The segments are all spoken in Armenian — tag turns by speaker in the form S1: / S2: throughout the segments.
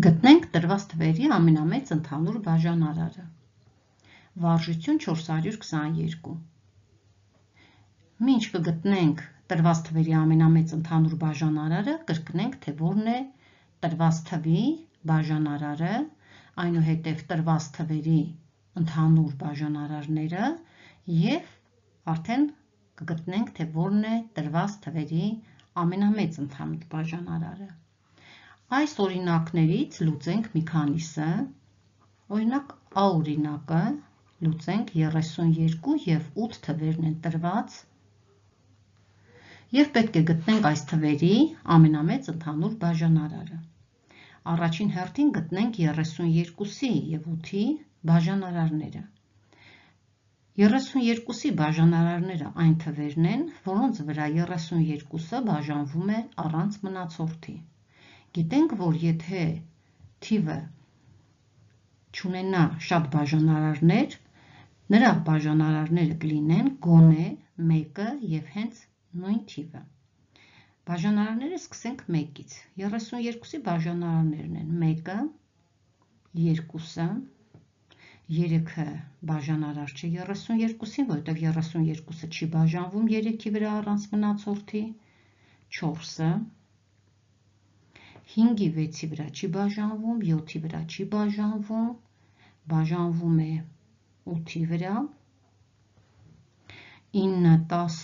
S1: Գտնենք տրված թվերի ամենամեծ ընդհանուր բաժանարարը։ Վարժություն 422։ Մինչ կգտնենք տրված թվերի ամենամեծ ընդհանուր բաժանարարը, կրկնենք, թե որն է տրված թվի բաժանարարը, այնուհետև տրված թվերի ընդհանուր բաժանարարները և արդեն կգտնենք, թե որն է տրված թվերի ամենամեծ ընդհանուր բաժանարարը։ Այս օրինակներից լուծենք մի քանիսը, օրինակ A օրինակը լուծենք 32 և 8 թվերն են տրված և պետք է գտնենք այս թվերի ամենամեծ ընդհանուր բաժանարարը։ Առաջին հերթին գտնենք 32-ի և 8-ի բաժանարարները։ 32-ի բաժանարարները այն թվերն են, որոնց վրա 32-ը բաժանվում է առանց մնացորդի։ Գիտենք, որ եթե թիվը չունենա շատ բաժանարարներ, նրա բաժանարարները կլինեն գոնե մեկը և հենց նույն թիվը։ Բաժանարարները սկսենք 1-ից։ 32-ի բաժանարարներն են 1-ը, 2-ը, 3-ը բաժանարար չէ 32-ին, որովհետև 32-ը չի բաժանվում 3-ի վրա առանց մնացորդի, 4-ը, 5-ի 6-ի վրա չի բաժանվում, 7-ի վրա չի բաժանվում, բաժանվում է 8-ի վրա, 9, 10,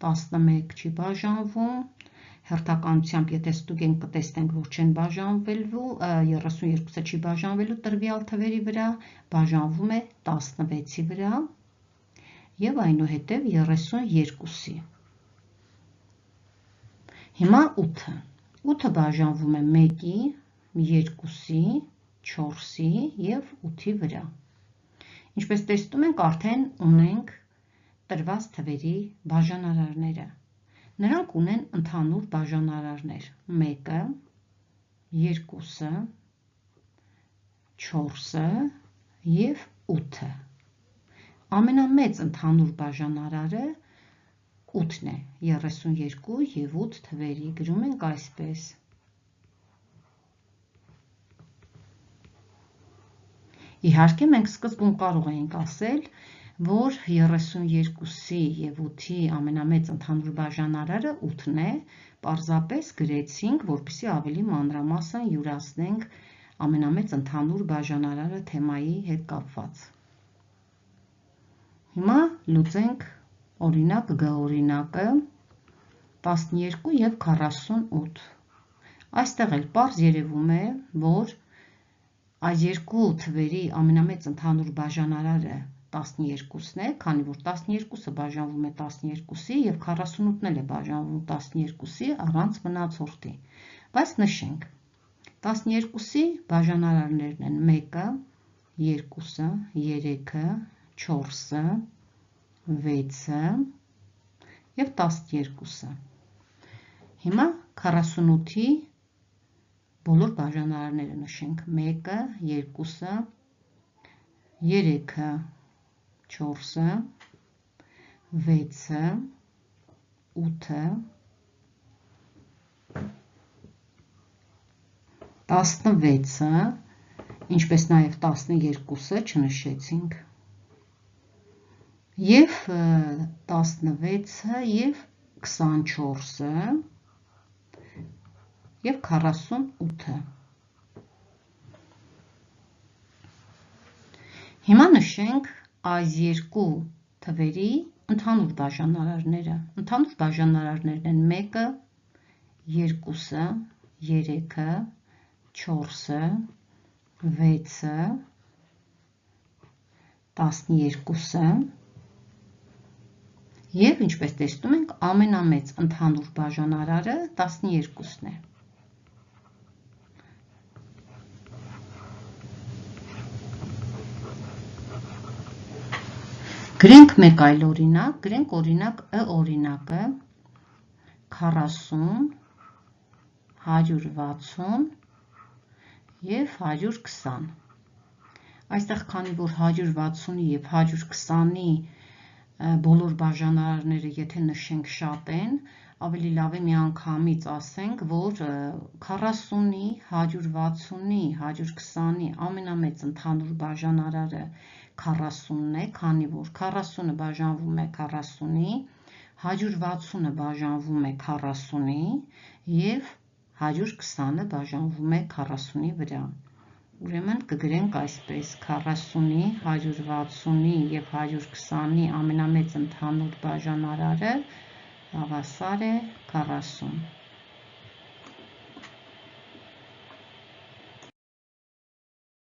S1: 11 չի բաժանվում, հերթականությամբ եթե ստուգենք կտեսնենք, որ չեն բաժանվելու, 32-ը չի բաժանվելու տրվյալ թվերի վրա, բաժանվում է 16-ի վրա և այնուհետև 32-ի։ Հիմա 8-ը։ 8-ը բաժանվում է 1-ի, 2-ի, 4-ի և 8-ի վրա։ Ինչպես տեսնում ենք, արդեն ունենք տրված թվերի բաժանարարները։ Նրանք ունեն ընդհանուր բաժանարարներ 1-ը, 2-ը, 4-ը և 8-ը։ Ամենամեծ ընդհանուր բաժանարարը 8-ն է, 32 և 8 թվերի, գրում ենք այսպես։ Իհարկե, մենք սկզբում կարող էինք ասել, որ 32-ի և 8-ի ամենամեծ ընդհանուր բաժանարարը 8-ն է, պարզապես գրեցինք, որպեսզի ավելի մանրամասն յուրացնենք ամենամեծ ընդհանուր բաժանարարը թեմայի հետ կապված։ Հիմա լուծենք օրինակ G օրինակը 12 և 48։ Այստեղ էլ պարզ երևում է, որ այս երկու թվերի ամենամեծ ընդհանուր բաժանարարը 12-ն է, քանի որ 12-ը բաժանվում է 12-ի և 48-ն էլ է բաժանվում 12-ի առանց մնացորդի։ Բայց նշենք, 12-ի բաժանարարներն են 1-ը, 2-ը, 3-ը, 4-ը, 6-ը և 12-ը։ Հիմա 48-ի բոլոր բաժանարարները նշենք 1-ը, 2-ը, 3-ը, 4-ը, 6-ը, 8-ը, 16-ը, ինչպես նաև 12-ը չնշեցինք, և 16-ը և 24-ը և 48-ը։ Հիմա նշենք այս երկու թվերի ընդհանուր բաժանարարները։ Ընդհանուր բաժանարարներն են 1-ը, 2-ը, 3-ը, 4-ը, 6-ը, 12-ը և ինչպես տեսնում ենք, ամենամեծ ընդհանուր բաժանարարը 12-ն է։ Գրենք մեկ այլ օրինակ, գրենք օրինակ Ը օրինակը 40, 160 և 120։ Այստեղ քանի որ 160-ի և 120-ի բոլոր բաժանարարները եթե նշենք շատ են, ավելի լավ է միանգամից ասենք, որ 40-ի, 160-ի, 120-ի ամենամեծ ընդհանուր բաժանարարը 40-ն է, քանի որ 40-ը բաժանվում է 40-ի, 160-ը բաժանվում է 40-ի և 120-ը բաժանվում է 40-ի վրա։ Ուրեմն կգրենք այսպես. 40-ի, 160-ի և 120-ի ամենամեծ ընդհանուր բաժանարարը հավասար է 40։